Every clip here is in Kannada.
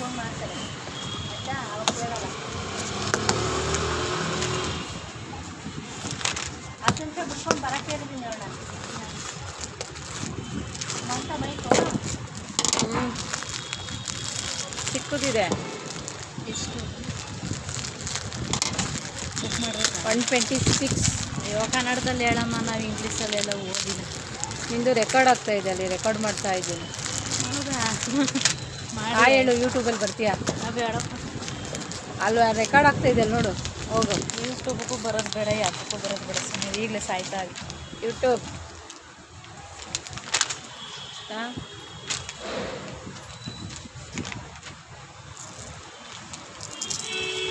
ಫೋನ್ ಮಾಡ್ತಾರೆ ಆಯಿತಾ, ಅವಾಗ ಕೇಳಲ್ಲ. 10 ನಿಮಿಷ ಬಿಟ್ಕೊಂಡು ಬರೋಕ್ಕೆ ಹೇಳಿದ್ದೀನಿ ಅವಳ ಮಂತ ಬೈಕು. ಚಿಕ್ಕದಿದೆ. ಎಷ್ಟು ಬುಕ್ ಮಾಡಿದ್ರೆ 126. ಅಯ್ಯೋ ಕನ್ನಡದಲ್ಲಿ ಹೇಳಮ್ಮ, ನಾವು ಇಂಗ್ಲೀಷಲ್ಲೆಲ್ಲ ಓದಿಲ್ಲ. ನಿಂದು ರೆಕಾರ್ಡ್ ಆಗ್ತಾ ಇದೆ, ಅಲ್ಲಿ ರೆಕಾರ್ಡ್ ಮಾಡ್ತಾ ಇದ್ದೀನಿ. ಹೌದಾ? ಹೇಳು, ಯೂಟ್ಯೂಬಲ್ಲಿ ಬರ್ತೀಯಾ? ಬೇಡಪ್ಪ, ಅಲ್ವಾ ರೆಕಾರ್ಡ್ ಆಗ್ತಾ ಇದೆ ಅಲ್ಲಿ ನೋಡು, ಹೋಗು. ಯೂಟ್ಯೂಬ್ಗೂ ಬರೋದು ಬೇಡ, ಯಾಕಕ್ಕೂ ಬರೋದು ಬೇಡ, ಸುಮ್ಮನೆ ಈಗಲೇ ಸಾಯ್ತಾ ಇದೆ ಯೂಟ್ಯೂಬ್.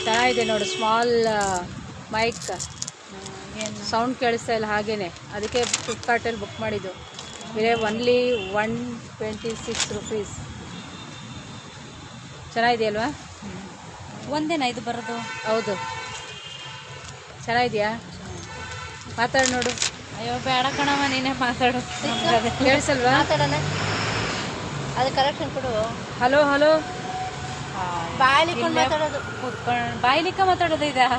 ಚೆನ್ನಾಗಿದೆ ನೋಡು, ಸ್ಮಾಲ್ ಮೈಕ್. ಏನು ಸೌಂಡ್ ಕೇಳಿಸ್ತಾ ಇಲ್ಲ ಹಾಗೇನೆ, ಅದಕ್ಕೆ ಫ್ಲಿಪ್ಕಾರ್ಟಲ್ಲಿ ಬುಕ್ ಮಾಡಿದ್ದು. ಬೇರೆ ಒನ್ಲಿ 126 ರುಪೀಸ್. ಚೆನ್ನಾಗಿದೆಯಲ್ವಾ? ಒಂದೇನಾ ಇದು ಬರೋದು? ಹೌದು. ಚೆನ್ನಾಗಿದೆಯಾ? ಮಾತಾಡಿ ನೋಡು. ಅಯ್ಯೋ ಬೇಡ ಕಣಮ್ಮ, ನೀನೇ ಮಾತಾಡು. ಕೇಳಿಸಲ್ವಾ? ಮಾತಾಡೋಣ, ಅದು ಕರೆಕ್ಷನ್ ಕೊಡು. Hello hello. ಬಾಯ್ಲಿಕೊಂಡು ಮಾತಾಡೋದು, ಕೂತ್ಕೊಂಡು ಬಾಯ್ಲಿಕ್ಕ ಮಾತಾಡೋದು ಇದಾ?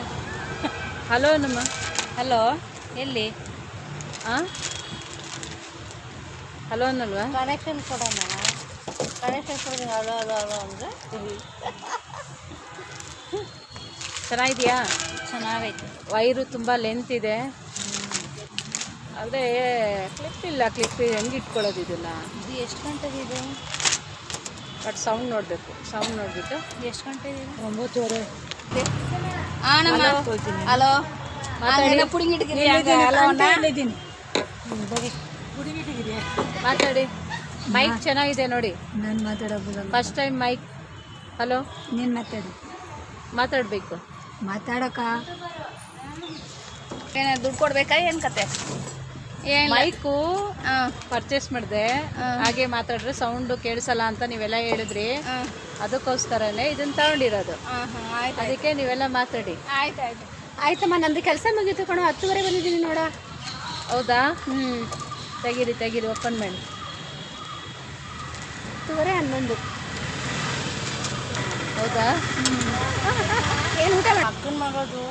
ಹಲೋ ನಮ್ಮ. ಹಲೋ ಎಲ್ಲಿ? ಹಾಂ, ಹಲೋ ಅನ್ನಲ್ವಾ? ಕನೆಕ್ಷನ್ ಕೊಡೋಣ, ಕನೆಕ್ಷನ್ ಕೊಡೋದು. ಹಲೋ ಹಲೋ ಹಲೋ ಅಂದರೆ ಚೆನ್ನಾಗಿದೆಯಾ? ಚೆನ್ನಾಗೈತೆ. ವೈರು ತುಂಬ ಲೆಂತ್ ಇದೆ, ಆದರೆ ಕ್ಲಿಪ್ ಇಲ್ಲ. ಕ್ಲಿಪ್ ಹೆಂಗೆ ಇಟ್ಕೊಳ್ಳೋದು ಇದನ್ನು? ಇದು ಎಷ್ಟು ಗಂಟೆಗೆ ಇದು? ಬಟ್ ಸೌಂಡ್ ನೋಡಬೇಕು, ಸೌಂಡ್ ನೋಡಿಬಿಟ್ಟು. ಎಷ್ಟು ಗಂಟೆಗೆ? 9:30. ಹಲೋ ಮಾತಾಡಿ. ಮಾತಾಡಿ. ಮೈಕ್ ಚೆನ್ನಾಗಿದೆ ನೋಡಿ. ನಾನು ಮಾತಾಡೋದು ಫಸ್ಟ್ ಟೈಮ್ ಮೈಕ್. ಹಲೋ, ನೀನು ಮಾತಾಡಿ. ಮಾತಾಡಬೇಕು. ಮಾತಾಡೋಕ್ಕ ಏನ ದುಡ್ಡು ಕೊಡ್ಬೇಕಾ ಏನು ಕತೆ? ಏನು ಮೈಕು ಪರ್ಚೇಸ್ ಮಾಡಿದೆ, ಹಾಗೆ ಮಾತಾಡ್ರೆ ಸೌಂಡು ಕೇಳಿಸಲ್ಲ ಅಂತ ನೀವೆಲ್ಲ ಹೇಳಿದ್ರಿ. ಅದಕ್ಕೋಸ್ಕರನೇ ಇದನ್ನ ತಗೊಂಡಿರೋದು. ಆಯ್ತು, ಅದಕ್ಕೆ ನೀವೆಲ್ಲ ಮಾತಾಡಿ. ಆಯ್ತು ಆಯ್ತು ಆಯ್ತಮ್ಮ. ನಂದು ಕೆಲಸ ಮುಗೀತು ಕಣೋ, 10:30 ಬಂದಿದ್ದೀನಿ ನೋಡ. ಹೌದಾ? ತೆಗೀರಿ ತೆಗೀರಿ, ಓಪನ್ ಮಾಡಿ. 10:30 11. ಹೌದಾ? ಏನು ಊಟ ಅಕ್ಕನ ಮಗೋದು